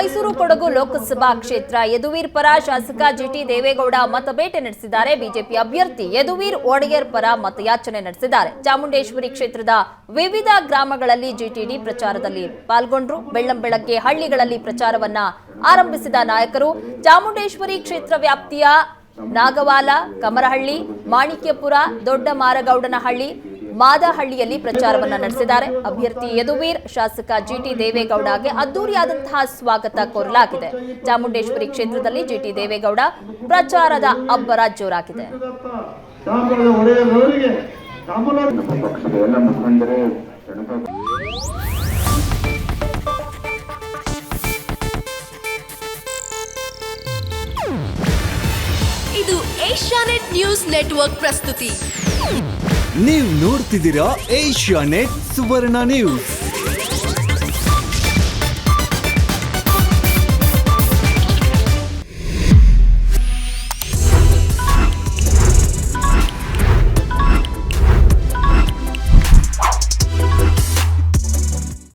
ಮೈಸೂರು ಕೊಡಗು ಲೋಕಸಭಾ ಕ್ಷೇತ್ರ ಯದುವೀರ್ ಪರ ಶಾಸಕ ಜಿಟಿ ದೇವೇಗೌಡ ಮತಬೇಟೆ ನಡೆಸಿದ್ದಾರೆ. ಬಿಜೆಪಿ ಅಭ್ಯರ್ಥಿ ಯದುವೀರ್ ಒಡೆಯರ್ ಪರ ಮತಯಾಚನೆ ನಡೆಸಿದ್ದಾರೆ. ಚಾಮುಂಡೇಶ್ವರಿ ಕ್ಷೇತ್ರದ ವಿವಿಧ ಗ್ರಾಮಗಳಲ್ಲಿ ಜಿಟಿಡಿ ಪ್ರಚಾರದಲ್ಲಿ ಪಾಲ್ಗೊಂಡರು. ಬೆಳ್ಳಂಬೆಳಗ್ಗೆ ಹಳ್ಳಿಗಳಲ್ಲಿ ಪ್ರಚಾರವನ್ನ ಆರಂಭಿಸಿದ ನಾಯಕರು ಚಾಮುಂಡೇಶ್ವರಿ ಕ್ಷೇತ್ರ ವ್ಯಾಪ್ತಿಯ ನಾಗವಾಲ, ಕಮರಹಳ್ಳಿ, ಮಾಣಿಕ್ಯಪುರ, ದೊಡ್ಡ ಮಾರಗೌಡನಹಳ್ಳಿ, ಮಾದಹಳ್ಳಿಯಲ್ಲಿ ಪ್ರಚಾರವನ್ನ ನಡೆಸಿದ್ದಾರೆ. ಅಭ್ಯರ್ಥಿ ಯದುವೀರ್, ಶಾಸಕ ಜಿಟಿ ದೇವೇಗೌಡಗೆ ಅದ್ದೂರಿಯಾದಂತಹ ಸ್ವಾಗತ ಕೋರಲಾಗಿದೆ. ಚಾಮುಂಡೇಶ್ವರಿ ಕ್ಷೇತ್ರದಲ್ಲಿ ಜಿಟಿ ದೇವೇಗೌಡ ಪ್ರಚಾರದ ಅಬ್ಬರ ಜೋರಾಗಿದೆ. ಇದು ಏಷ್ಯಾನೆಟ್ ನ್ಯೂಸ್ ನೆಟ್ವರ್ಕ್ ಪ್ರಸ್ತುತಿ. ನೀವು ನೋಡ್ತಿದ್ದೀರಾ ಏಷ್ಯಾನೆಟ್ ಸುವರ್ಣ ನ್ಯೂಸ್.